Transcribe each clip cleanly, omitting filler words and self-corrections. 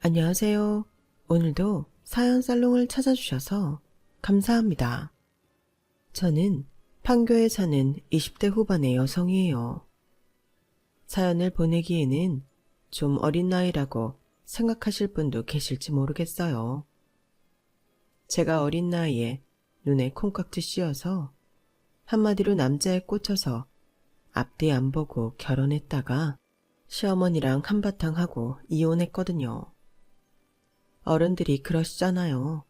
안녕하세요. 오늘도 사연 살롱을 찾아주셔서 감사합니다. 저는 판교에 사는 20대 후반의 여성이에요. 사연을 보내기에는 좀 어린 나이라고 생각하실 분도 계실지 모르겠어요. 제가 어린 나이에 눈에 콩깍지 씌어서 한마디로 남자에 꽂혀서 앞뒤 안 보고 결혼했다가 시어머니랑 한바탕 하고 이혼했거든요. 어른들이 그러시잖아요.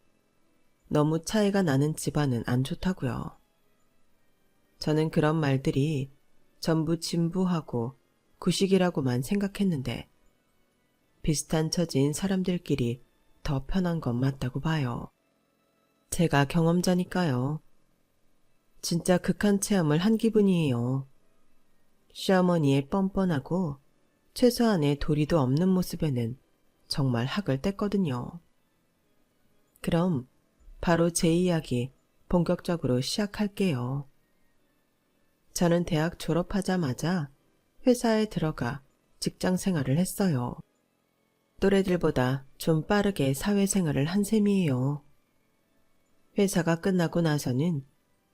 너무 차이가 나는 집안은 안 좋다고요. 저는 그런 말들이 전부 진부하고 구식이라고만 생각했는데 비슷한 처지인 사람들끼리 더 편한 건 맞다고 봐요. 제가 경험자니까요. 진짜 극한 체험을 한 기분이에요. 시어머니의 뻔뻔하고 최소한의 도리도 없는 모습에는 정말 학을 뗐거든요. 그럼 바로 제 이야기 본격적으로 시작할게요. 저는 대학 졸업하자마자 회사에 들어가 직장 생활을 했어요. 또래들보다 좀 빠르게 사회생활을 한 셈이에요. 회사가 끝나고 나서는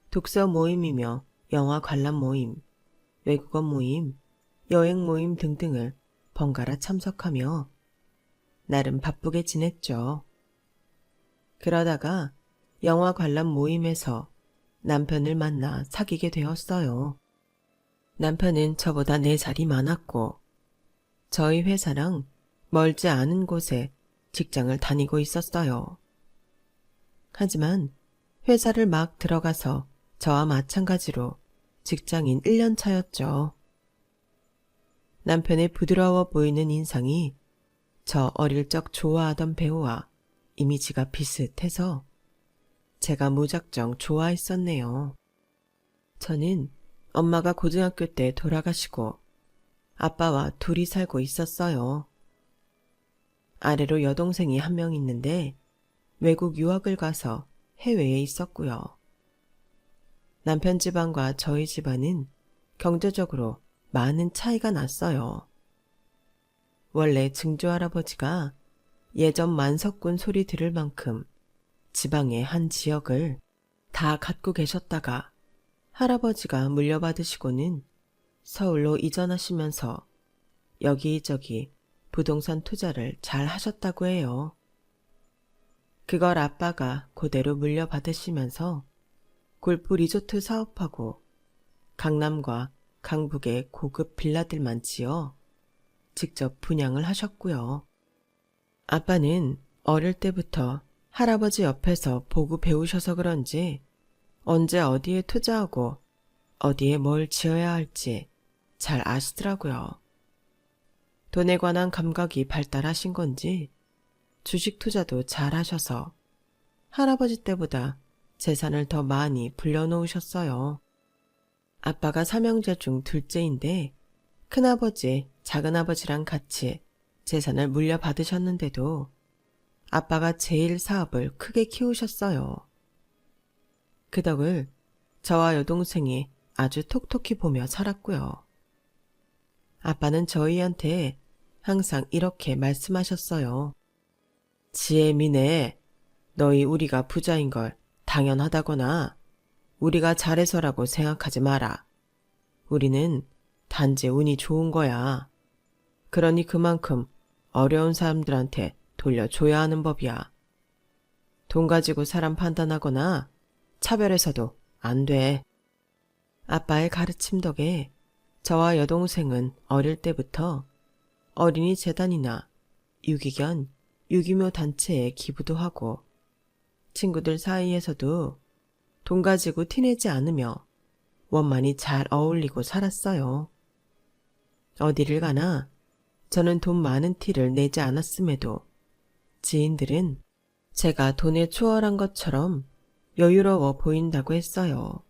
독서 모임이며 영화 관람 모임, 외국어 모임, 여행 모임 등등을 번갈아 참석하며 나름 바쁘게 지냈죠. 그러다가 영화 관람 모임에서 남편을 만나 사귀게 되었어요. 남편은 저보다 4살이 많았고 저희 회사랑 멀지 않은 곳에 직장을 다니고 있었어요. 하지만 회사를 막 들어가서 저와 마찬가지로 직장인 1년 차였죠. 남편의 부드러워 보이는 인상이 저 어릴 적 좋아하던 배우와 이미지가 비슷해서 제가 무작정 좋아했었네요. 저는 엄마가 고등학교 때 돌아가시고 아빠와 둘이 살고 있었어요. 아래로 여동생이 한 명 있는데 외국 유학을 가서 해외에 있었고요. 남편 집안과 저희 집안은 경제적으로 많은 차이가 났어요. 원래 증조할아버지가 예전 만석군 소리 들을 만큼 지방의 한 지역을 다 갖고 계셨다가 할아버지가 물려받으시고는 서울로 이전하시면서 여기저기 부동산 투자를 잘 하셨다고 해요. 그걸 아빠가 그대로 물려받으시면서 골프 리조트 사업하고 강남과 강북에 고급 빌라들만 지어 직접 분양을 하셨고요. 아빠는 어릴 때부터 할아버지 옆에서 보고 배우셔서 그런지 언제 어디에 투자하고 어디에 뭘 지어야 할지 잘 아시더라고요. 돈에 관한 감각이 발달하신 건지 주식 투자도 잘 하셔서 할아버지 때보다 재산을 더 많이 불려놓으셨어요. 아빠가 삼형제 중 둘째인데 큰아버지, 작은아버지랑 같이 재산을 물려받으셨는데도 아빠가 제일 사업을 크게 키우셨어요. 그 덕을 저와 여동생이 아주 톡톡히 보며 살았고요. 아빠는 저희한테 항상 이렇게 말씀하셨어요. 지혜미네, 너희 우리가 부자인 걸 당연하다거나 우리가 잘해서라고 생각하지 마라. 우리는 단지 운이 좋은 거야. 그러니 그만큼 어려운 사람들한테 돌려줘야 하는 법이야. 돈 가지고 사람 판단하거나 차별해서도 안 돼. 아빠의 가르침 덕에 저와 여동생은 어릴 때부터 어린이 재단이나 유기견, 유기묘 단체에 기부도 하고 친구들 사이에서도 돈 가지고 티내지 않으며 원만히 잘 어울리고 살았어요. 어디를 가나 저는 돈 많은 티를 내지 않았음에도 지인들은 제가 돈에 초월한 것처럼 여유로워 보인다고 했어요.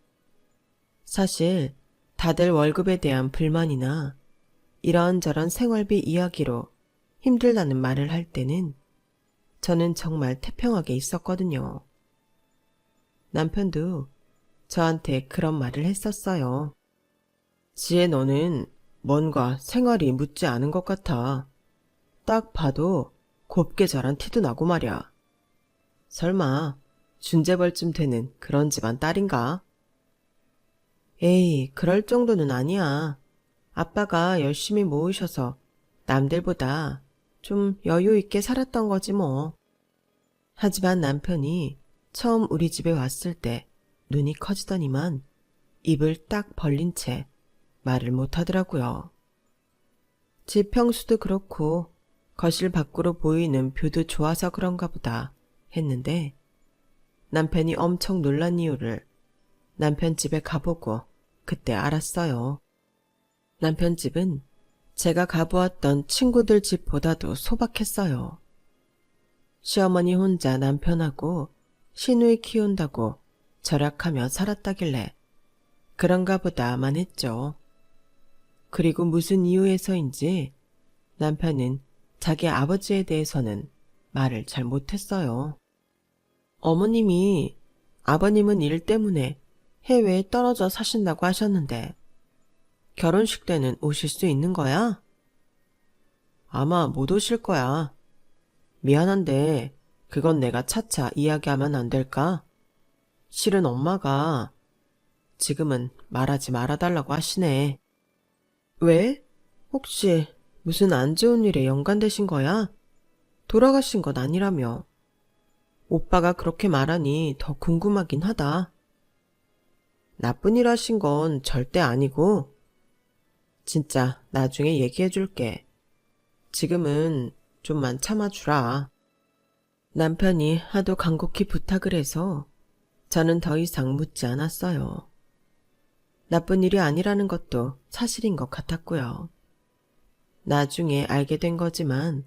사실 다들 월급에 대한 불만이나 이런저런 생활비 이야기로 힘들다는 말을 할 때는 저는 정말 태평하게 있었거든요. 남편도 저한테 그런 말을 했었어요. 지혜 너는 뭔가 생활이 묻지 않은 것 같아. 딱 봐도 곱게 자란 티도 나고 말이야. 설마 준재벌쯤 되는 그런 집안 딸인가? 에이, 그럴 정도는 아니야. 아빠가 열심히 모으셔서 남들보다 좀 여유 있게 살았던 거지 뭐. 하지만 남편이 처음 우리 집에 왔을 때 눈이 커지더니만 입을 딱 벌린 채 말을 못 하더라고요. 집 평수도 그렇고 거실 밖으로 보이는 뷰도 좋아서 그런가 보다 했는데 남편이 엄청 놀란 이유를 남편 집에 가보고 그때 알았어요. 남편 집은 제가 가보았던 친구들 집보다도 소박했어요. 시어머니 혼자 남편하고 시누이 키운다고 절약하며 살았다길래 그런가 보다만 했죠. 그리고 무슨 이유에서인지 남편은 자기 아버지에 대해서는 말을 잘 못했어요. 어머님이 아버님은 일 때문에 해외에 떨어져 사신다고 하셨는데 결혼식 때는 오실 수 있는 거야? 아마 못 오실 거야. 미안한데 그건 내가 차차 이야기하면 안 될까? 실은 엄마가 지금은 말하지 말아달라고 하시네. 왜? 혹시 무슨 안 좋은 일에 연관되신 거야? 돌아가신 건 아니라며. 오빠가 그렇게 말하니 더 궁금하긴 하다. 나쁜 일 하신 건 절대 아니고 진짜 나중에 얘기해 줄게. 지금은 좀만 참아주라. 남편이 하도 간곡히 부탁을 해서 저는 더 이상 묻지 않았어요. 나쁜 일이 아니라는 것도 사실인 것 같았고요. 나중에 알게 된 거지만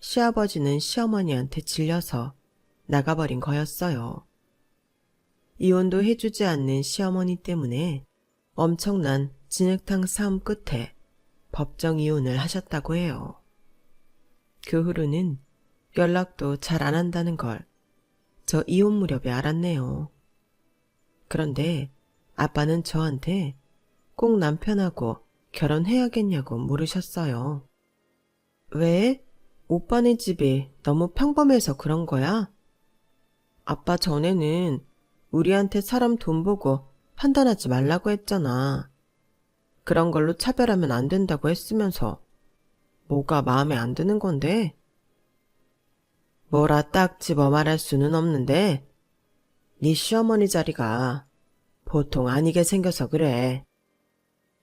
시아버지는 시어머니한테 질려서 나가버린 거였어요. 이혼도 해주지 않는 시어머니 때문에 엄청난 진흙탕 싸움 끝에 법정 이혼을 하셨다고 해요. 그 후로는 연락도 잘 안 한다는 걸 저 이혼 무렵에 알았네요. 그런데 아빠는 저한테 꼭 남편하고 결혼해야겠냐고 물으셨어요. 왜? 오빠네 집이 너무 평범해서 그런 거야? 아빠 전에는 우리한테 사람 돈 보고 판단하지 말라고 했잖아. 그런 걸로 차별하면 안 된다고 했으면서 뭐가 마음에 안 드는 건데? 뭐라 딱 집어 말할 수는 없는데 네 시어머니 자리가 보통 아니게 생겨서 그래.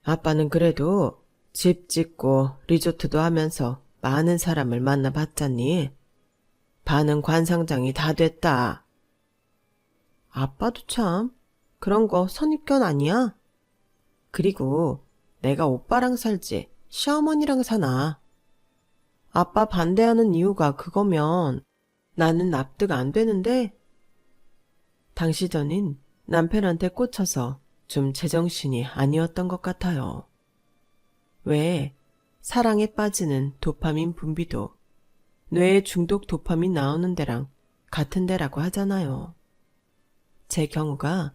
아빠는 그래도 집 짓고 리조트도 하면서 많은 사람을 만나봤잖니. 반은 관상장이 다 됐다. 아빠도 참 그런 거 선입견 아니야? 그리고 내가 오빠랑 살지 시어머니랑 사나. 아빠 반대하는 이유가 그거면 나는 납득 안 되는데? 당시 저는 남편한테 꽂혀서 좀 제정신이 아니었던 것 같아요. 왜 사랑에 빠지는 도파민 분비도 뇌에 중독 도파민 나오는 데랑 같은 데라고 하잖아요. 제 경우가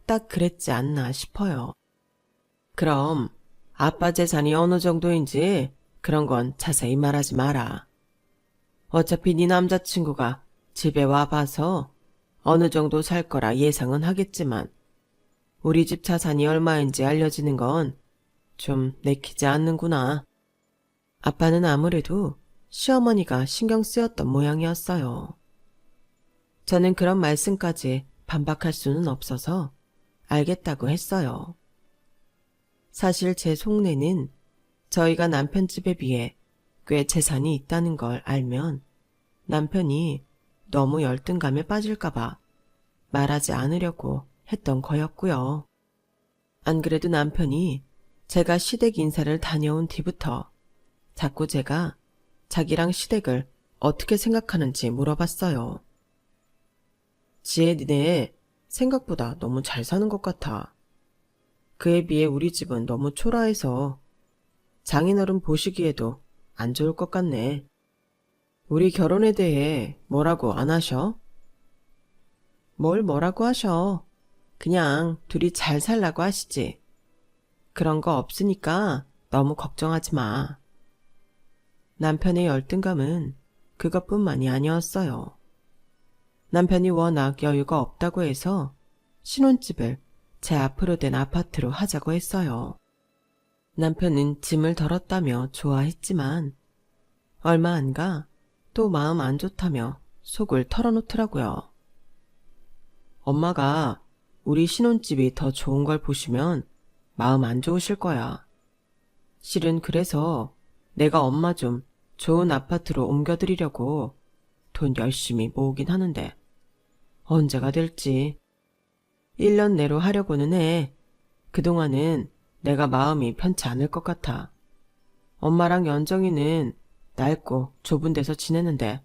딱 그랬지 않나 싶어요. 그럼 아빠 재산이 어느 정도인지 그런 건 자세히 말하지 마라. 어차피 네 남자친구가 집에 와봐서 어느 정도 살 거라 예상은 하겠지만 우리 집 자산이 얼마인지 알려지는 건 좀 내키지 않는구나. 아빠는 아무래도 시어머니가 신경 쓰였던 모양이었어요. 저는 그런 말씀까지 반박할 수는 없어서 알겠다고 했어요. 사실 제 속내는 저희가 남편 집에 비해 꽤 재산이 있다는 걸 알면 남편이 너무 열등감에 빠질까봐 말하지 않으려고 했던 거였고요. 안 그래도 남편이 제가 시댁 인사를 다녀온 뒤부터 자꾸 제가 자기랑 시댁을 어떻게 생각하는지 물어봤어요. 지혜 니네 생각보다 너무 잘 사는 것 같아. 그에 비해 우리 집은 너무 초라해서 장인어른 보시기에도 안 좋을 것 같네. 우리 결혼에 대해 뭐라고 안 하셔? 뭘 뭐라고 하셔. 그냥 둘이 잘 살라고 하시지. 그런 거 없으니까 너무 걱정하지 마. 남편의 열등감은 그것뿐만이 아니었어요. 남편이 워낙 여유가 없다고 해서 신혼집을 제 앞으로 된 아파트로 하자고 했어요. 남편은 짐을 덜었다며 좋아했지만 얼마 안 가 또 마음 안 좋다며 속을 털어놓더라고요. 엄마가 우리 신혼집이 더 좋은 걸 보시면 마음 안 좋으실 거야. 실은 그래서 내가 엄마 좀 좋은 아파트로 옮겨드리려고 돈 열심히 모으긴 하는데 언제가 될지. 1년 내로 하려고는 해. 그동안은 내가 마음이 편치 않을 것 같아. 엄마랑 연정이는 낡고 좁은 데서 지내는데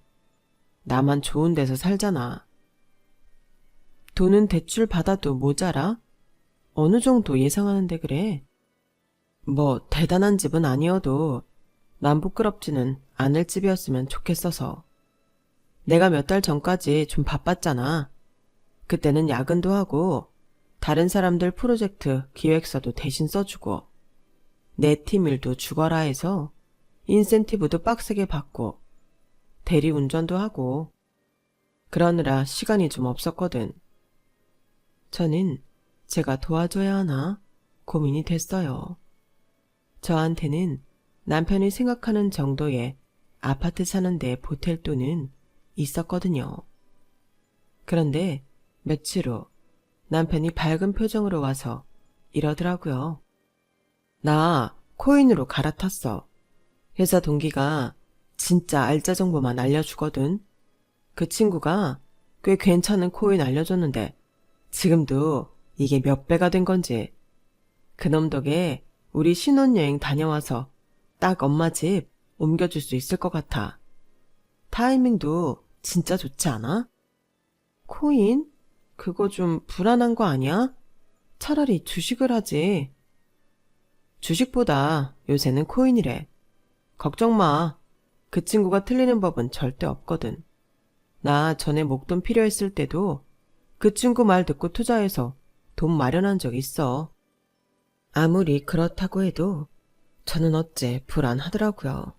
나만 좋은 데서 살잖아. 돈은 대출 받아도 모자라? 어느 정도 예상하는데 그래? 뭐 대단한 집은 아니어도 난 부끄럽지는 않을 집이었으면 좋겠어서. 내가 몇 달 전까지 좀 바빴잖아. 그때는 야근도 하고 다른 사람들 프로젝트 기획서도 대신 써주고 내 팀 일도 죽어라 해서 인센티브도 빡세게 받고 대리 운전도 하고 그러느라 시간이 좀 없었거든. 저는 제가 도와줘야 하나 고민이 됐어요. 저한테는 남편이 생각하는 정도의 아파트 사는데 보탤 돈은 있었거든요. 그런데 며칠 후 남편이 밝은 표정으로 와서 이러더라고요. 나 코인으로 갈아탔어. 회사 동기가 진짜 알짜 정보만 알려주거든. 그 친구가 꽤 괜찮은 코인 알려줬는데 지금도 이게 몇 배가 된 건지. 그놈 덕에 우리 신혼여행 다녀와서 딱 엄마 집 옮겨줄 수 있을 것 같아. 타이밍도 진짜 좋지 않아? 코인? 그거 좀 불안한 거 아니야? 차라리 주식을 하지. 주식보다 요새는 코인이래. 걱정 마. 그 친구가 틀리는 법은 절대 없거든. 나 전에 목돈 필요했을 때도 그 친구 말 듣고 투자해서 돈 마련한 적 있어. 아무리 그렇다고 해도 저는 어째 불안하더라고요.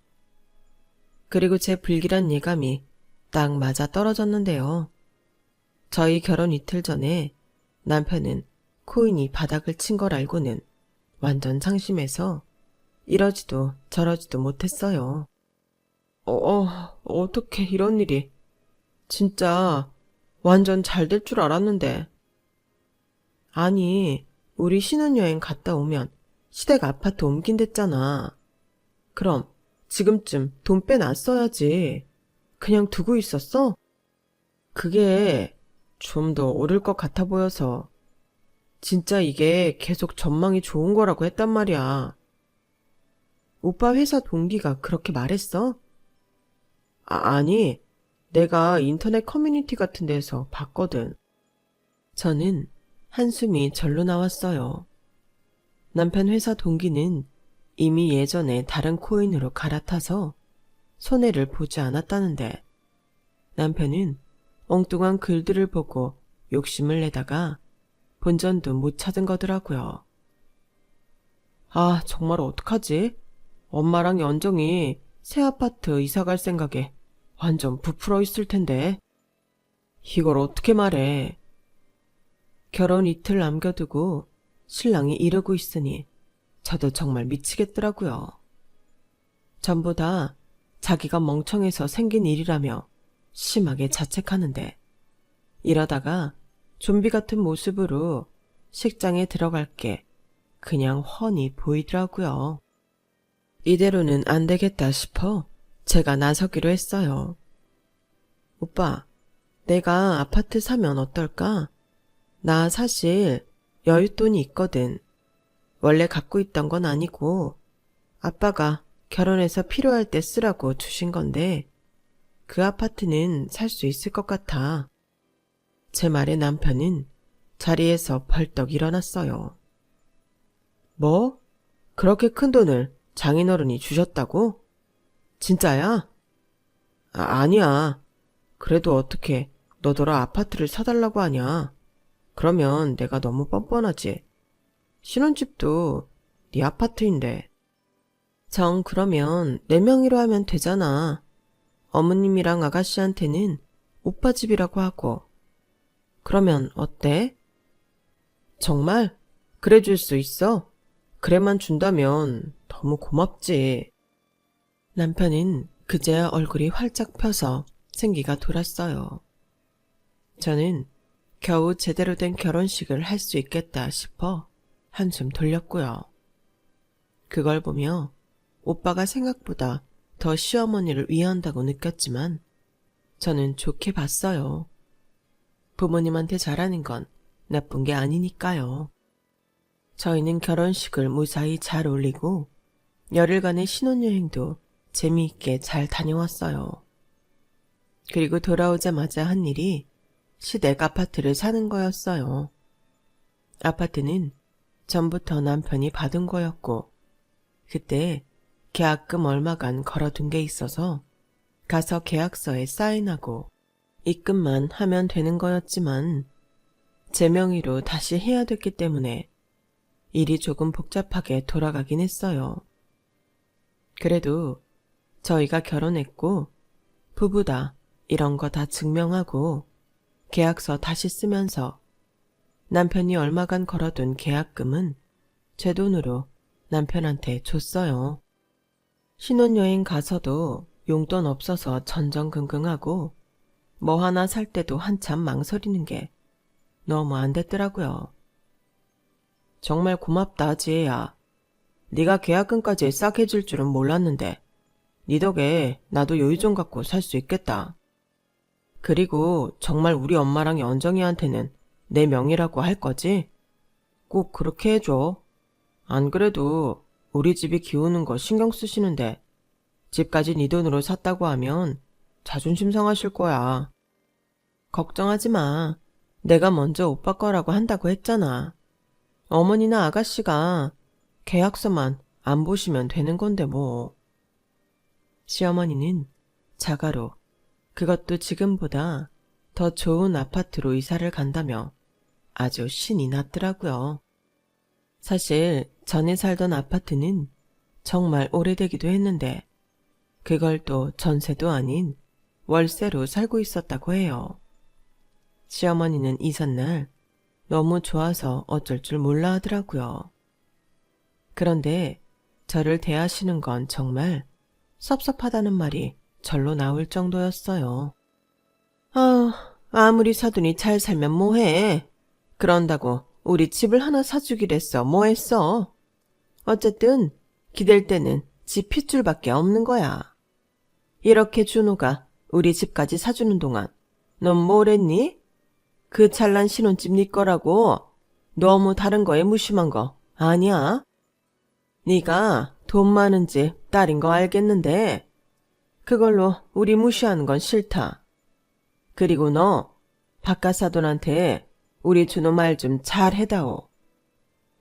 그리고 제 불길한 예감이 딱 맞아 떨어졌는데요. 저희 결혼 이틀 전에 남편은 코인이 바닥을 친 걸 알고는 완전 상심해서 이러지도 저러지도 못했어요. 어떻게 이런 일이. 진짜 완전 잘 될 줄 알았는데. 아니, 우리 신혼여행 갔다 오면 시댁 아파트 옮긴댔잖아. 그럼 지금쯤 돈 빼놨어야지. 그냥 두고 있었어? 그게 좀 더 오를 것 같아 보여서. 진짜 이게 계속 전망이 좋은 거라고 했단 말이야. 오빠 회사 동기가 그렇게 말했어? 아니, 내가 인터넷 커뮤니티 같은 데서 봤거든. 저는 한숨이 절로 나왔어요. 남편 회사 동기는 이미 예전에 다른 코인으로 갈아타서 손해를 보지 않았다는데 남편은 엉뚱한 글들을 보고 욕심을 내다가 본전도 못 찾은 거더라고요. 아, 정말 어떡하지? 엄마랑 연정이 새 아파트 이사 갈 생각에 완전 부풀어 있을 텐데. 이걸 어떻게 말해. 결혼 이틀 남겨두고 신랑이 이러고 있으니 저도 정말 미치겠더라고요. 전부 다 자기가 멍청해서 생긴 일이라며 심하게 자책하는데 이러다가 좀비 같은 모습으로 식장에 들어갈 게 그냥 훤히 보이더라고요. 이대로는 안 되겠다 싶어 제가 나서기로 했어요. 오빠, 내가 아파트 사면 어떨까? 나 사실 여윳돈이 있거든. 원래 갖고 있던 건 아니고 아빠가 결혼해서 필요할 때 쓰라고 주신 건데 그 아파트는 살 수 있을 것 같아. 제 말에 남편은 자리에서 벌떡 일어났어요. 뭐? 그렇게 큰 돈을 장인어른이 주셨다고? 진짜야? 아니야. 그래도 어떻게 너더러 아파트를 사달라고 하냐. 그러면 내가 너무 뻔뻔하지. 신혼집도 네 아파트인데. 정 그러면 4명이로 하면 되잖아. 어머님이랑 아가씨한테는 오빠 집이라고 하고. 그러면 어때? 정말? 그래 줄 수 있어? 그래만 준다면 너무 고맙지. 남편은 그제야 얼굴이 활짝 펴서 생기가 돌았어요. 저는 겨우 제대로 된 결혼식을 할 수 있겠다 싶어 한숨 돌렸고요. 그걸 보며 오빠가 생각보다 더 시어머니를 위한다고 느꼈지만 저는 좋게 봤어요. 부모님한테 잘하는 건 나쁜 게 아니니까요. 저희는 결혼식을 무사히 잘 올리고 열흘간의 신혼여행도 재미있게 잘 다녀왔어요. 그리고 돌아오자마자 한 일이 시댁 아파트를 사는 거였어요. 아파트는 전부터 남편이 받은 거였고 그때 계약금 얼마간 걸어둔 게 있어서 가서 계약서에 사인하고 입금만 하면 되는 거였지만 제 명의로 다시 해야 됐기 때문에 일이 조금 복잡하게 돌아가긴 했어요. 그래도 저희가 결혼했고 부부다 이런 거 다 증명하고 계약서 다시 쓰면서 남편이 얼마간 걸어둔 계약금은 제 돈으로 남편한테 줬어요. 신혼여행 가서도 용돈 없어서 전전긍긍하고 뭐 하나 살 때도 한참 망설이는 게 너무 안 됐더라고요. 정말 고맙다, 지혜야. 네가 계약금까지 싹 해줄 줄은 몰랐는데 네 덕에 나도 여유 좀 갖고 살 수 있겠다. 그리고 정말 우리 엄마랑 연정이한테는 내 명의라고 할 거지? 꼭 그렇게 해줘. 안 그래도 우리 집이 기우는 거 신경 쓰시는데 집까지 네 돈으로 샀다고 하면 자존심 상하실 거야. 걱정하지 마. 내가 먼저 오빠 거라고 한다고 했잖아. 어머니나 아가씨가 계약서만 안 보시면 되는 건데 뭐. 시어머니는 자가로 그것도 지금보다 더 좋은 아파트로 이사를 간다며 아주 신이 났더라고요. 사실 전에 살던 아파트는 정말 오래되기도 했는데 그걸 또 전세도 아닌 월세로 살고 있었다고 해요. 시어머니는 이삿날 너무 좋아서 어쩔 줄 몰라 하더라고요. 그런데 저를 대하시는 건 정말 섭섭하다는 말이 절로 나올 정도였어요. 아무리 사돈이 잘 살면 뭐해. 그런다고 우리 집을 하나 사주기랬어. 뭐했어. 어쨌든 기댈 때는 집 핏줄밖에 없는 거야. 이렇게 준호가 우리 집까지 사주는 동안 넌 뭘 했니? 그 잘난 신혼집 네 거라고 너무 다른 거에 무심한 거 아니야? 네가 돈 많은 집 딸인 거 알겠는데 그걸로 우리 무시하는 건 싫다. 그리고 너 바깥 사돈한테 우리 준호 말 좀 잘 해다오.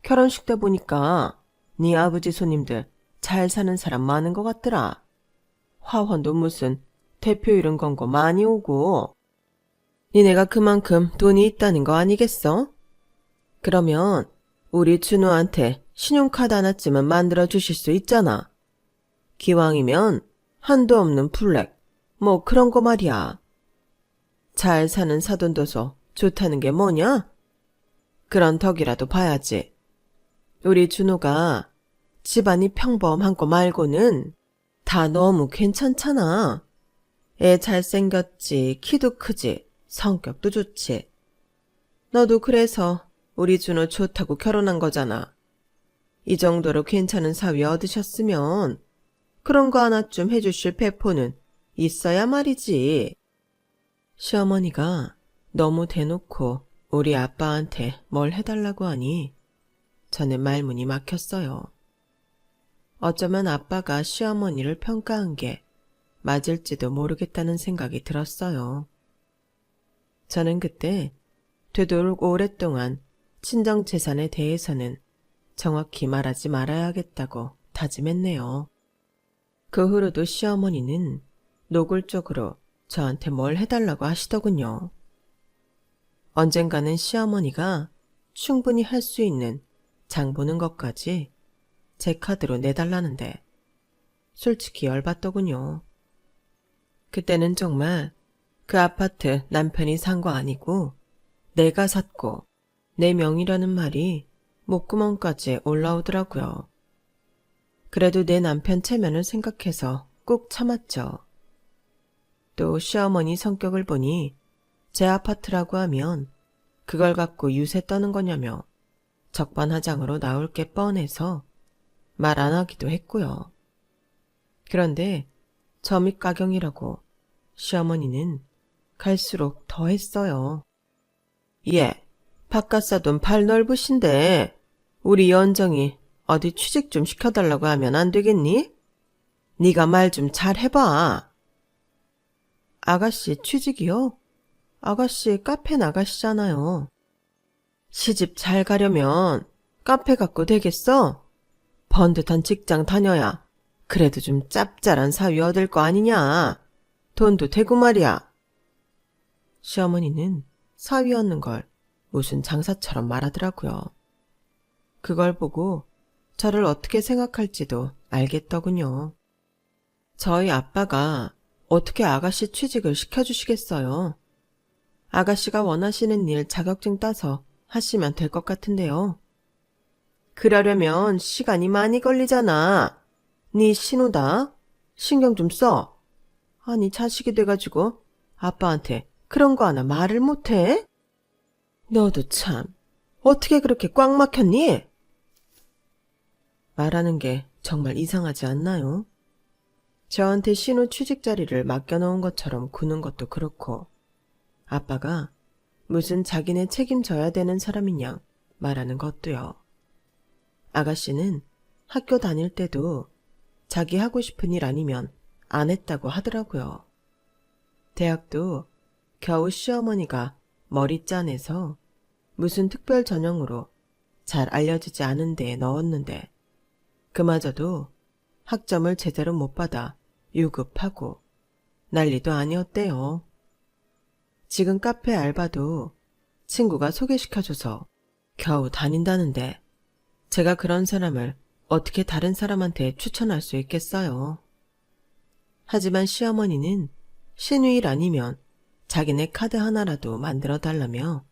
결혼식 때 보니까 네 아버지 손님들 잘 사는 사람 많은 것 같더라. 화환도 무슨 대표 이런 건 거 많이 오고. 니네가 그만큼 돈이 있다는 거 아니겠어? 그러면 우리 준호한테 신용카드 하나쯤은 만들어 주실 수 있잖아. 기왕이면 한도 없는 블랙, 뭐 그런 거 말이야. 잘 사는 사돈도서 좋다는 게 뭐냐? 그런 덕이라도 봐야지. 우리 준호가 집안이 평범한 거 말고는 다 너무 괜찮잖아. 애 잘생겼지, 키도 크지, 성격도 좋지. 너도 그래서 우리 준호 좋다고 결혼한 거잖아. 이 정도로 괜찮은 사위 얻으셨으면 그런 거 하나쯤 해주실 배포는 있어야 말이지. 시어머니가 너무 대놓고 우리 아빠한테 뭘 해달라고 하니 저는 말문이 막혔어요. 어쩌면 아빠가 시어머니를 평가한 게 맞을지도 모르겠다는 생각이 들었어요. 저는 그때 되도록 오랫동안 친정재산에 대해서는 정확히 말하지 말아야겠다고 다짐했네요. 그 후로도 시어머니는 노골적으로 저한테 뭘 해달라고 하시더군요. 언젠가는 시어머니가 충분히 할 수 있는 장 보는 것까지 제 카드로 내달라는데 솔직히 열받더군요. 그때는 정말 그 아파트 남편이 산 거 아니고 내가 샀고 내 명의라는 말이 목구멍까지 올라오더라고요. 그래도 내 남편 체면을 생각해서 꾹 참았죠. 또 시어머니 성격을 보니 제 아파트라고 하면 그걸 갖고 유세 떠는 거냐며 적반하장으로 나올 게 뻔해서 말 안 하기도 했고요. 그런데 점입가경이라고 시어머니는 갈수록 더 했어요. 예, 바깥사돈 발 넓으신데 우리 연정이 어디 취직 좀 시켜달라고 하면 안 되겠니? 네가 말 좀 잘 해봐. 아가씨 취직이요? 아가씨 카페 나가시잖아요. 시집 잘 가려면 카페 갖고 되겠어? 번듯한 직장 다녀야 그래도 좀 짭짤한 사위 얻을 거 아니냐. 돈도 되고 말이야. 시어머니는 사위 얻는 걸 무슨 장사처럼 말하더라고요. 그걸 보고 저를 어떻게 생각할지도 알겠더군요. 저희 아빠가 어떻게 아가씨 취직을 시켜주시겠어요? 아가씨가 원하시는 일 자격증 따서 하시면 될 것 같은데요. 그러려면 시간이 많이 걸리잖아. 네 신우다. 신경 좀 써. 아니 자식이 돼가지고 아빠한테 그런 거 하나 말을 못해? 너도 참 어떻게 그렇게 꽉 막혔니? 말하는 게 정말 이상하지 않나요? 저한테 신우 취직 자리를 맡겨놓은 것처럼 구는 것도 그렇고 아빠가 무슨 자기네 책임져야 되는 사람인 양 말하는 것도요. 아가씨는 학교 다닐 때도 자기 하고 싶은 일 아니면 안 했다고 하더라고요. 대학도 겨우 시어머니가 머리 짜내서 무슨 특별 전형으로 잘 알려지지 않은 데에 넣었는데 그마저도 학점을 제대로 못 받아 유급하고 난리도 아니었대요. 지금 카페 알바도 친구가 소개시켜줘서 겨우 다닌다는데 제가 그런 사람을 어떻게 다른 사람한테 추천할 수 있겠어요. 하지만 시어머니는 신우일 아니면 자기네 카드 하나라도 만들어 달라며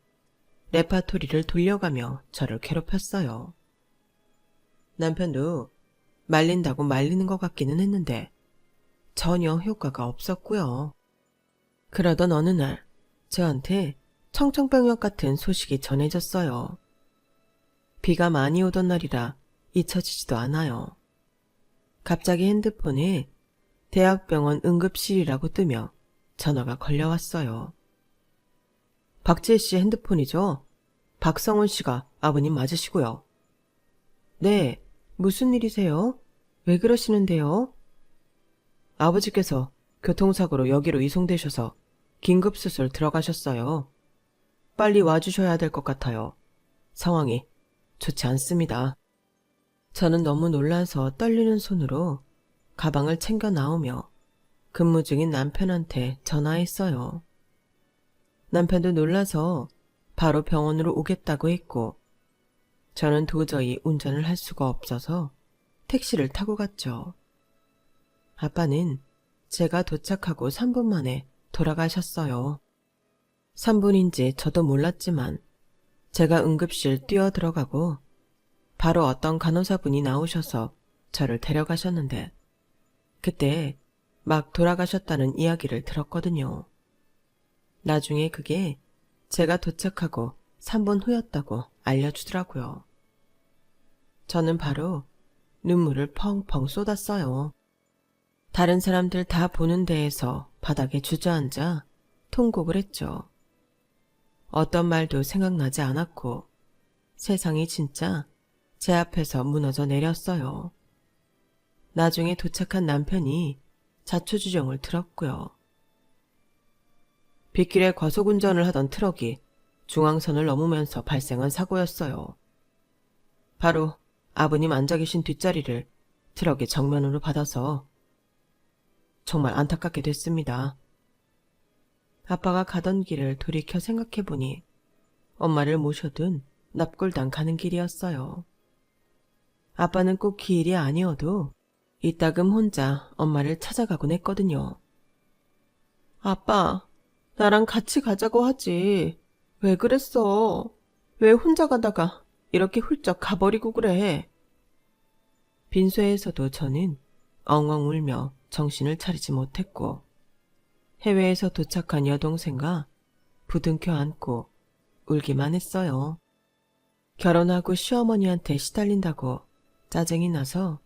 레파토리를 돌려가며 저를 괴롭혔어요. 남편도 말린다고 말리는 것 같기는 했는데 전혀 효과가 없었고요. 그러던 어느 날 저한테 청천벽력 같은 소식이 전해졌어요. 비가 많이 오던 날이라 잊혀지지도 않아요. 갑자기 핸드폰에 대학병원 응급실이라고 뜨며 전화가 걸려왔어요. 박지혜 씨 핸드폰이죠? 박성훈 씨가 아버님 맞으시고요. 네, 무슨 일이세요? 왜 그러시는데요? 아버지께서 교통사고로 여기로 이송되셔서 긴급수술 들어가셨어요. 빨리 와주셔야 될 것 같아요. 상황이 좋지 않습니다. 저는 너무 놀라서 떨리는 손으로 가방을 챙겨 나오며 근무 중인 남편한테 전화했어요. 남편도 놀라서 바로 병원으로 오겠다고 했고 저는 도저히 운전을 할 수가 없어서 택시를 타고 갔죠. 아빠는 제가 도착하고 3분 만에 돌아가셨어요. 3분인지 저도 몰랐지만 제가 응급실 뛰어 들어가고 바로 어떤 간호사분이 나오셔서 저를 데려가셨는데 그때 막 돌아가셨다는 이야기를 들었거든요. 나중에 그게 제가 도착하고 3분 후였다고 알려주더라고요. 저는 바로 눈물을 펑펑 쏟았어요. 다른 사람들 다 보는 데에서 바닥에 주저앉아 통곡을 했죠. 어떤 말도 생각나지 않았고 세상이 진짜 제 앞에서 무너져 내렸어요. 나중에 도착한 남편이 자초지종을 들었고요. 빗길에 과속운전을 하던 트럭이 중앙선을 넘으면서 발생한 사고였어요. 바로 아버님 앉아 계신 뒷자리를 트럭이 정면으로 받아서 정말 안타깝게 됐습니다. 아빠가 가던 길을 돌이켜 생각해보니 엄마를 모셔둔 납골당 가는 길이었어요. 아빠는 꼭 그 일이 아니어도 이따금 혼자 엄마를 찾아가곤 했거든요. 아빠, 나랑 같이 가자고 하지. 왜 그랬어? 왜 혼자 가다가 이렇게 훌쩍 가버리고 그래? 빈소에서도 저는 엉엉 울며 정신을 차리지 못했고, 해외에서 도착한 여동생과 부둥켜 안고 울기만 했어요. 결혼하고 시어머니한테 시달린다고 짜증이 나서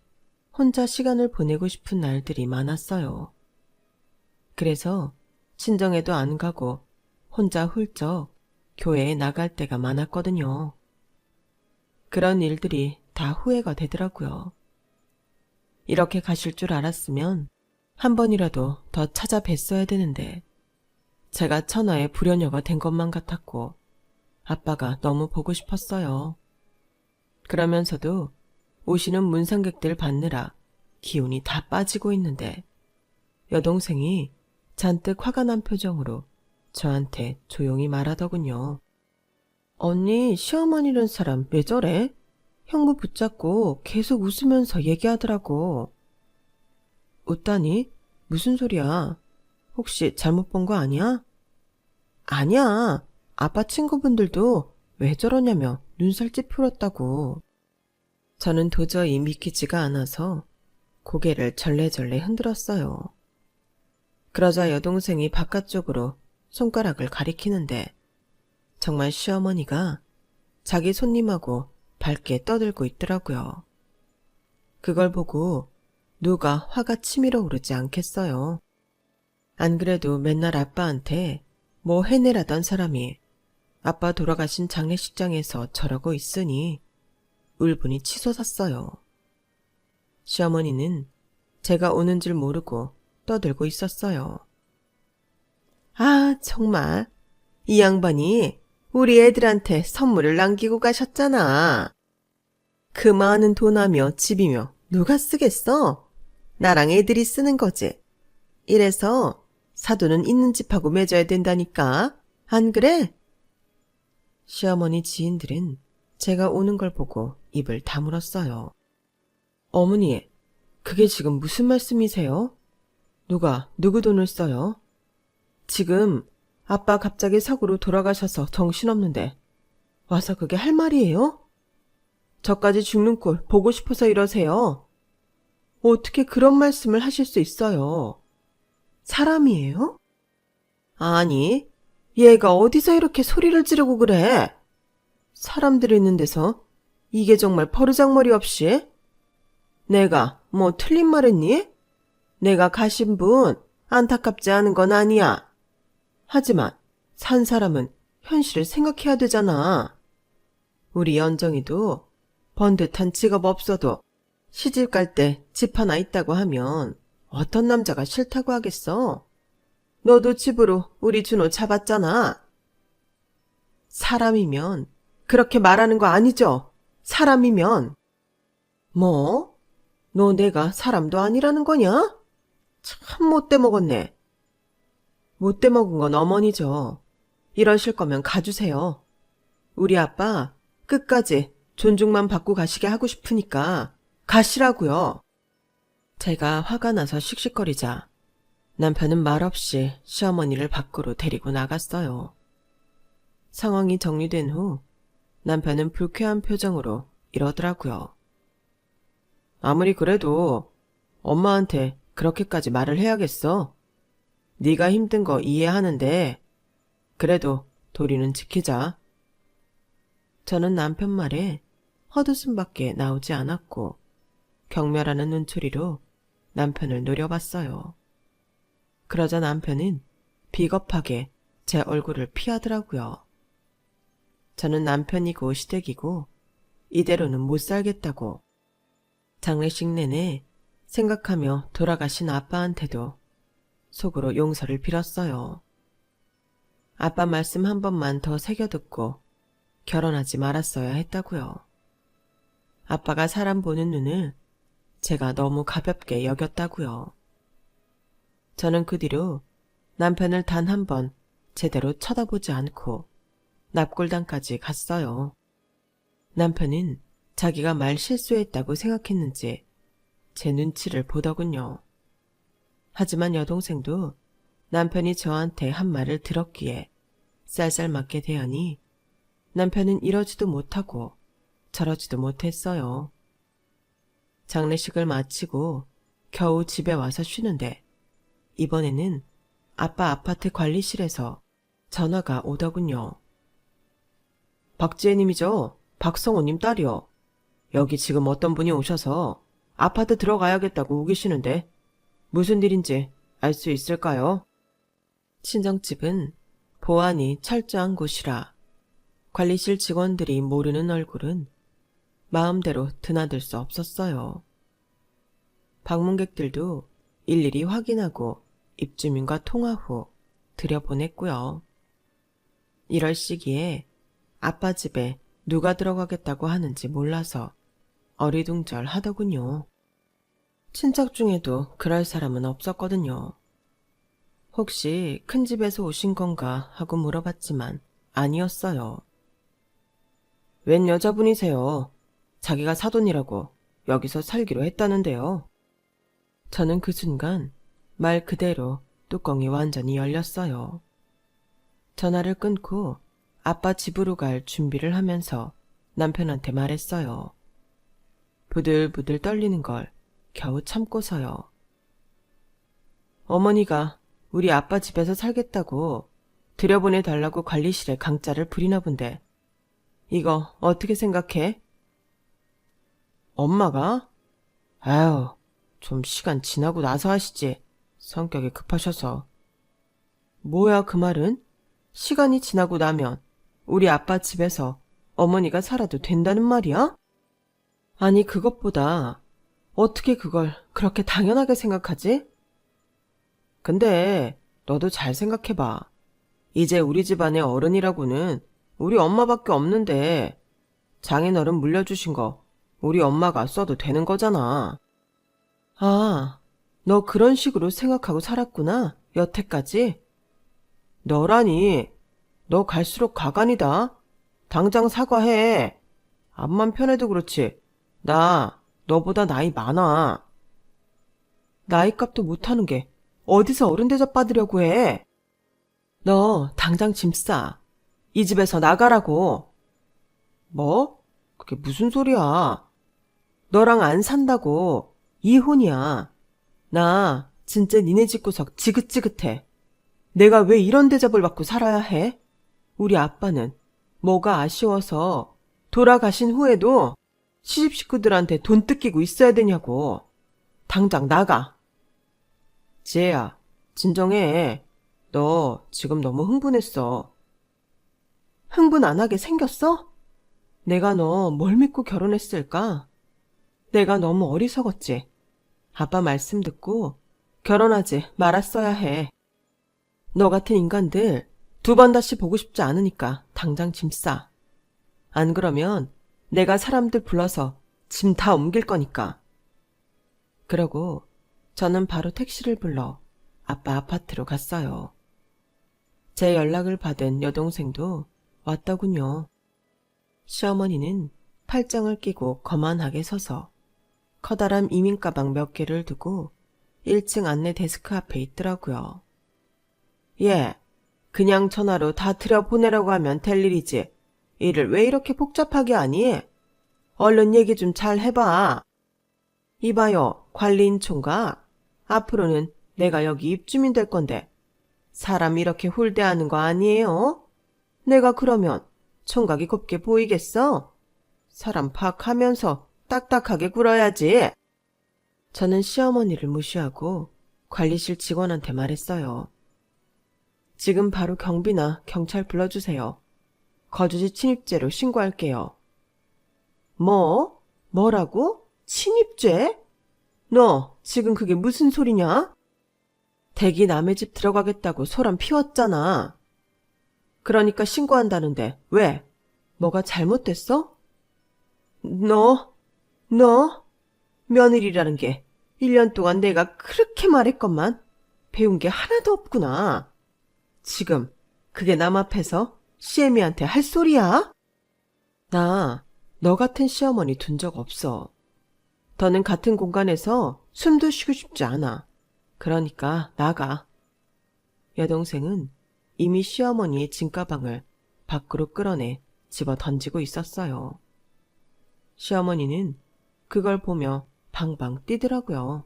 혼자 시간을 보내고 싶은 날들이 많았어요. 그래서 친정에도 안 가고 혼자 훌쩍 교회에 나갈 때가 많았거든요. 그런 일들이 다 후회가 되더라고요. 이렇게 가실 줄 알았으면 한 번이라도 더 찾아뵀어야 되는데 제가 천하의 불효녀가 된 것만 같았고 아빠가 너무 보고 싶었어요. 그러면서도 오시는 문상객들 받느라 기운이 다 빠지고 있는데 여동생이 잔뜩 화가 난 표정으로 저한테 조용히 말하더군요. 언니, 시어머니란 사람 왜 저래? 형부 붙잡고 계속 웃으면서 얘기하더라고. 웃다니? 무슨 소리야? 혹시 잘못 본 거 아니야? 아니야. 아빠 친구분들도 왜 저러냐며 눈살 찌푸렸다고. 저는 도저히 믿기지가 않아서 고개를 절레절레 흔들었어요. 그러자 여동생이 바깥쪽으로 손가락을 가리키는데 정말 시어머니가 자기 손님하고 밝게 떠들고 있더라고요. 그걸 보고 누가 화가 치밀어 오르지 않겠어요. 안 그래도 맨날 아빠한테 뭐 해내라던 사람이 아빠 돌아가신 장례식장에서 저러고 있으니 울분이 치솟았어요. 시어머니는 제가 오는 줄 모르고 떠들고 있었어요. 아, 정말. 이 양반이 우리 애들한테 선물을 남기고 가셨잖아. 그 많은 돈하며 집이며 누가 쓰겠어? 나랑 애들이 쓰는 거지. 이래서 사돈은 있는 집하고 맺어야 된다니까. 안 그래? 시어머니 지인들은 제가 오는 걸 보고 입을 다물었어요. 어머니, 그게 지금 무슨 말씀이세요? 누가 누구 돈을 써요? 지금 아빠 갑자기 사고로 돌아가셔서 정신없는데 와서 그게 할 말이에요? 저까지 죽는 꼴 보고 싶어서 이러세요. 어떻게 그런 말씀을 하실 수 있어요? 사람이에요? 아니, 얘가 어디서 이렇게 소리를 지르고 그래? 사람들이 있는 데서 이게 정말 버르장머리 없이? 내가 뭐 틀린 말 했니? 내가 가신 분 안타깝지 않은 건 아니야. 하지만 산 사람은 현실을 생각해야 되잖아. 우리 연정이도 번듯한 직업 없어도 시집 갈 때 집 하나 있다고 하면 어떤 남자가 싫다고 하겠어? 너도 집으로 우리 준호 잡았잖아. 사람이면 그렇게 말하는 거 아니죠? 사람이면. 뭐? 너 내가 사람도 아니라는 거냐? 참 못돼 먹었네. 못돼 먹은 건 어머니죠. 이러실 거면 가주세요. 우리 아빠 끝까지 존중만 받고 가시게 하고 싶으니까 가시라고요. 제가 화가 나서 씩씩거리자 남편은 말없이 시어머니를 밖으로 데리고 나갔어요. 상황이 정리된 후 남편은 불쾌한 표정으로 이러더라고요. 아무리 그래도 엄마한테 그렇게까지 말을 해야겠어. 네가 힘든 거 이해하는데 그래도 도리는 지키자. 저는 남편 말에 헛웃음밖에 나오지 않았고 경멸하는 눈초리로 남편을 노려봤어요. 그러자 남편은 비겁하게 제 얼굴을 피하더라고요. 저는 남편이고 시댁이고 이대로는 못 살겠다고 장례식 내내 생각하며 돌아가신 아빠한테도 속으로 용서를 빌었어요. 아빠 말씀 한 번만 더 새겨듣고 결혼하지 말았어야 했다고요. 아빠가 사람 보는 눈을 제가 너무 가볍게 여겼다고요. 저는 그 뒤로 남편을 단 한 번 제대로 쳐다보지 않고 납골당까지 갔어요. 남편은 자기가 말 실수했다고 생각했는지 제 눈치를 보더군요. 하지만 여동생도 남편이 저한테 한 말을 들었기에 쌀쌀 맞게 대하니 남편은 이러지도 못하고 저러지도 못했어요. 장례식을 마치고 겨우 집에 와서 쉬는데 이번에는 아빠 아파트 관리실에서 전화가 오더군요. 박지혜님이죠? 박성호님 딸이요. 여기 지금 어떤 분이 오셔서 아파트 들어가야겠다고 우기시는데 무슨 일인지 알 수 있을까요? 친정집은 보안이 철저한 곳이라 관리실 직원들이 모르는 얼굴은 마음대로 드나들 수 없었어요. 방문객들도 일일이 확인하고 입주민과 통화 후 들여보냈고요. 이럴 시기에 아빠 집에 누가 들어가겠다고 하는지 몰라서 어리둥절하더군요. 친척 중에도 그럴 사람은 없었거든요. 혹시 큰 집에서 오신 건가 하고 물어봤지만 아니었어요. 웬 여자분이세요? 자기가 사돈이라고 여기서 살기로 했다는데요. 저는 그 순간 말 그대로 뚜껑이 완전히 열렸어요. 전화를 끊고 아빠 집으로 갈 준비를 하면서 남편한테 말했어요. 부들부들 떨리는 걸 겨우 참고서요. 어머니가 우리 아빠 집에서 살겠다고 들여보내달라고 관리실에 강짜를 부리나 본데 이거 어떻게 생각해? 엄마가? 아유, 좀 시간 지나고 나서 하시지. 성격이 급하셔서. 뭐야 그 말은? 시간이 지나고 나면 우리 아빠 집에서 어머니가 살아도 된다는 말이야? 아니 그것보다 어떻게 그걸 그렇게 당연하게 생각하지? 근데 너도 잘 생각해봐. 이제 우리 집안의 어른이라고는 우리 엄마밖에 없는데 장인어른 물려주신 거 우리 엄마가 써도 되는 거잖아. 아, 너 그런 식으로 생각하고 살았구나, 여태까지. 너라니, 너 갈수록 가관이다. 당장 사과해. 앞만 편해도 그렇지. 나 너보다 나이 많아. 나이값도 못하는 게 어디서 어른 대접 받으려고 해. 너 당장 짐 싸. 이 집에서 나가라고. 뭐? 그게 무슨 소리야. 너랑 안 산다고. 이혼이야. 나 진짜 니네 집구석 지긋지긋해. 내가 왜 이런 대접을 받고 살아야 해? 우리 아빠는 뭐가 아쉬워서 돌아가신 후에도 시집 식구들한테 돈 뜯기고 있어야 되냐고. 당장 나가. 지혜야, 진정해. 너 지금 너무 흥분했어. 흥분 안 하게 생겼어? 내가 너 뭘 믿고 결혼했을까? 내가 너무 어리석었지. 아빠 말씀 듣고 결혼하지 말았어야 해. 너 같은 인간들 두 번 다시 보고 싶지 않으니까 당장 짐 싸. 안 그러면 내가 사람들 불러서 짐 다 옮길 거니까. 그러고 저는 바로 택시를 불러 아빠 아파트로 갔어요. 제 연락을 받은 여동생도 왔더군요. 시어머니는 팔짱을 끼고 거만하게 서서 커다란 이민가방 몇 개를 두고 1층 안내 데스크 앞에 있더라고요. 예, 그냥 전화로 다 들여보내라고 하면 될 일이지. 일을 왜 이렇게 복잡하게 하니? 얼른 얘기 좀 잘 해봐. 이봐요, 관리인 총각. 앞으로는 내가 여기 입주민 될 건데 사람 이렇게 홀대하는 거 아니에요? 내가 그러면 총각이 곱게 보이겠어? 사람 파악하면서 딱딱하게 굴어야지. 저는 시어머니를 무시하고 관리실 직원한테 말했어요. 지금 바로 경비나 경찰 불러주세요. 거주지 침입죄로 신고할게요. 뭐? 뭐라고? 침입죄? 너 지금 그게 무슨 소리냐? 댁이 남의 집 들어가겠다고 소란 피웠잖아. 그러니까 신고한다는데 왜? 뭐가 잘못됐어? 너 며느리라는 게 1년 동안 내가 그렇게 말했건만 배운 게 하나도 없구나. 지금 그게 남 앞에서 시애미한테 할 소리야? 나 너 같은 시어머니 둔 적 없어. 더는 같은 공간에서 숨도 쉬고 싶지 않아. 그러니까 나가. 여동생은 이미 시어머니의 짐가방을 밖으로 끌어내 집어 던지고 있었어요. 시어머니는 그걸 보며 방방 뛰더라고요.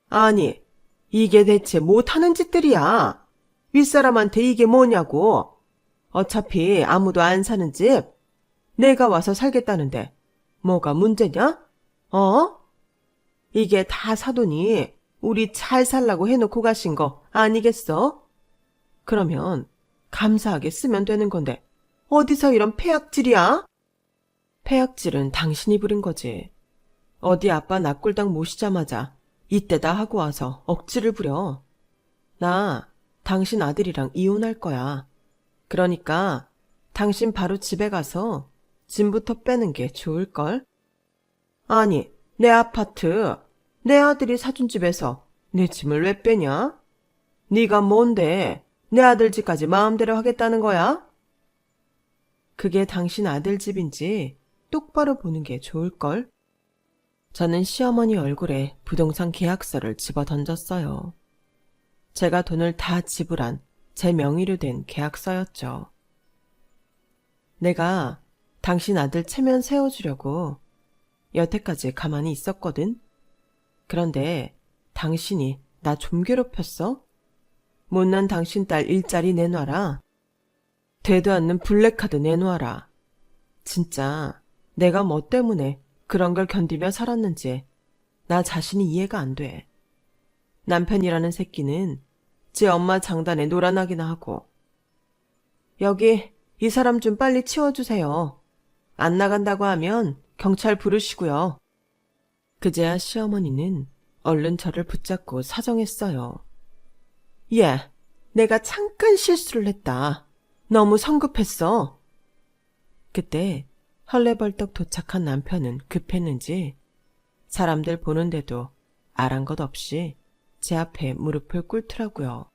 아니, 이게 대체 못하는 짓들이야. 윗사람한테 이게 뭐냐고. 어차피 아무도 안 사는 집 내가 와서 살겠다는데 뭐가 문제냐? 어? 이게 다 사돈이 우리 잘 살라고 해놓고 가신 거 아니겠어? 그러면 감사하게 쓰면 되는 건데 어디서 이런 폐악질이야? 폐악질은 당신이 부린 거지. 어디 아빠 낙골당 모시자마자 이때다 하고 와서 억지를 부려. 나 당신 아들이랑 이혼할 거야. 그러니까 당신 바로 집에 가서 짐부터 빼는 게 좋을걸? 아니, 내 아파트, 내 아들이 사준 집에서 내 짐을 왜 빼냐? 네가 뭔데 내 아들 집까지 마음대로 하겠다는 거야? 그게 당신 아들 집인지 똑바로 보는 게 좋을걸? 저는 시어머니 얼굴에 부동산 계약서를 집어 던졌어요. 제가 돈을 다 지불한 제 명의로 된 계약서였죠. 내가 당신 아들 체면 세워주려고 여태까지 가만히 있었거든? 그런데 당신이 나 좀 괴롭혔어? 못난 당신 딸 일자리 내놔라. 되도 않는 블랙카드 내놓아라. 진짜 내가 뭐 때문에 그런 걸 견디며 살았는지 나 자신이 이해가 안 돼. 남편이라는 새끼는 제 엄마 장단에 놀아나기나 하고. 여기 이 사람 좀 빨리 치워주세요. 안 나간다고 하면 경찰 부르시고요. 그제야 시어머니는 얼른 저를 붙잡고 사정했어요. 예, 내가 잠깐 실수를 했다. 너무 성급했어. 그때 헐레벌떡 도착한 남편은 급했는지 사람들 보는데도 아랑곳 없이 제 앞에 무릎을 꿇더라고요.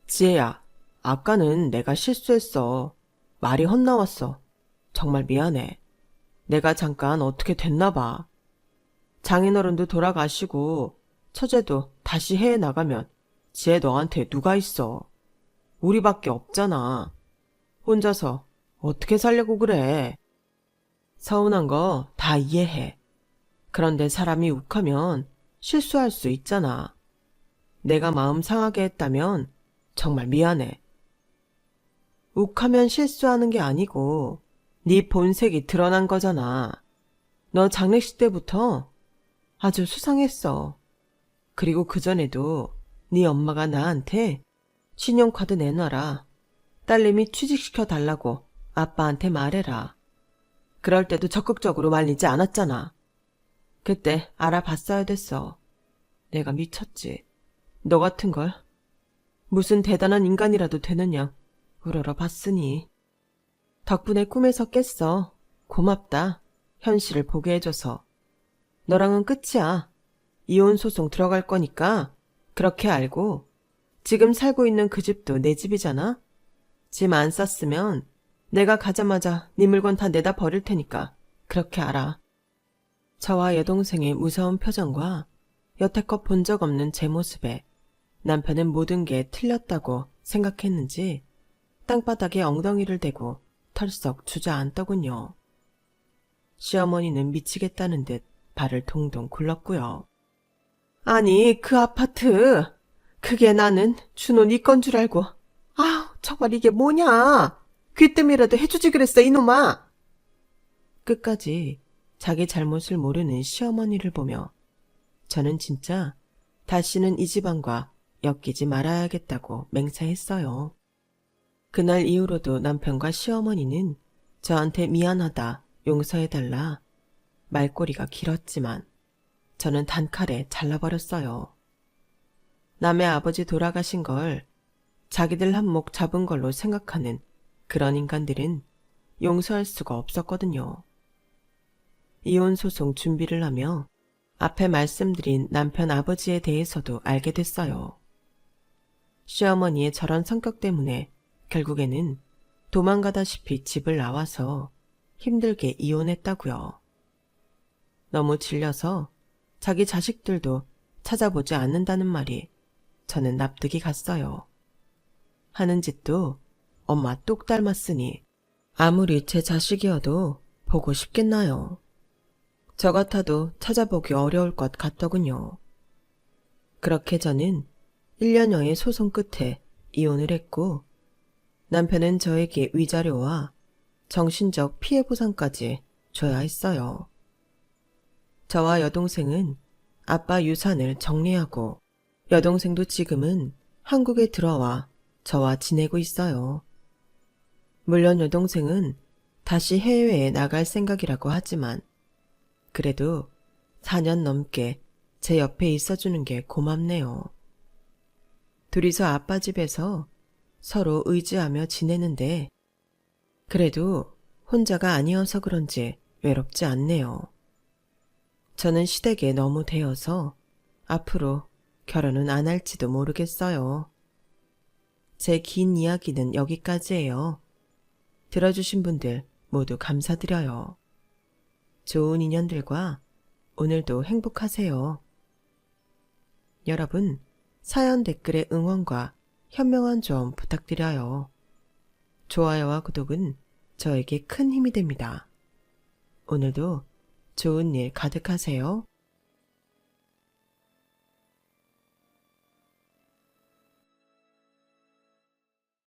지혜야, 아까는 내가 실수했어. 말이 헛나왔어. 정말 미안해. 내가 잠깐 어떻게 됐나 봐. 장인어른도 돌아가시고 처제도 다시 해외 나가면 지혜 너한테 누가 있어. 우리밖에 없잖아. 혼자서 어떻게 살려고 그래. 서운한 거 다 이해해. 그런데 사람이 욱하면 실수할 수 있잖아. 내가 마음 상하게 했다면 정말 미안해. 욱하면 실수하는 게 아니고 네 본색이 드러난 거잖아. 너 장례식 때부터 아주 수상했어. 그리고 그전에도 네 엄마가 나한테 신용카드 내놔라. 딸내미 취직시켜 달라고 아빠한테 말해라. 그럴 때도 적극적으로 말리지 않았잖아. 그때 알아봤어야 됐어. 내가 미쳤지. 너 같은 걸 무슨 대단한 인간이라도 되느냐 우러러 봤으니. 덕분에 꿈에서 깼어. 고맙다. 현실을 보게 해줘서. 너랑은 끝이야. 이혼 소송 들어갈 거니까 그렇게 알고. 지금 살고 있는 그 집도 내 집이잖아. 짐 안 쌌으면 내가 가자마자 네 물건 다 내다 버릴 테니까 그렇게 알아. 저와 여동생의 무서운 표정과 여태껏 본 적 없는 제 모습에 남편은 모든 게 틀렸다고 생각했는지 땅바닥에 엉덩이를 대고 털썩 주저앉더군요. 시어머니는 미치겠다는 듯 발을 동동 굴렀고요. 아니, 그 아파트, 그게 나는 준호 네 건 줄 알고. 아우, 정말 이게 뭐냐. 귀뜸이라도 해주지 그랬어, 이놈아. 끝까지 자기 잘못을 모르는 시어머니를 보며 저는 진짜 다시는 이 집안과 엮이지 말아야겠다고 맹세했어요. 그날 이후로도 남편과 시어머니는 저한테 미안하다, 용서해달라 말꼬리가 길었지만 저는 단칼에 잘라버렸어요. 남의 아버지 돌아가신 걸 자기들 한몫 잡은 걸로 생각하는 그런 인간들은 용서할 수가 없었거든요. 이혼 소송 준비를 하며 앞에 말씀드린 남편 아버지에 대해서도 알게 됐어요. 시어머니의 저런 성격 때문에 결국에는 도망가다시피 집을 나와서 힘들게 이혼했다고요. 너무 질려서 자기 자식들도 찾아보지 않는다는 말이 저는 납득이 갔어요. 하는 짓도 엄마 똑 닮았으니 아무리 제 자식이어도 보고 싶겠나요? 저 같아도 찾아보기 어려울 것 같더군요. 그렇게 저는 1년여의 소송 끝에 이혼을 했고 남편은 저에게 위자료와 정신적 피해 보상까지 줘야 했어요. 저와 여동생은 아빠 유산을 정리하고 여동생도 지금은 한국에 들어와 저와 지내고 있어요. 물론 여동생은 다시 해외에 나갈 생각이라고 하지만 그래도 4년 넘게 제 옆에 있어주는 게 고맙네요. 둘이서 아빠 집에서 서로 의지하며 지내는데 그래도 혼자가 아니어서 그런지 외롭지 않네요. 저는 시댁에 너무 대어서 앞으로 결혼은 안 할지도 모르겠어요. 제 긴 이야기는 여기까지예요. 들어주신 분들 모두 감사드려요. 좋은 인연들과 오늘도 행복하세요. 여러분, 사연 댓글의 응원과 현명한 조언 부탁드려요. 좋아요와 구독은 저에게 큰 힘이 됩니다. 오늘도 좋은 일 가득하세요.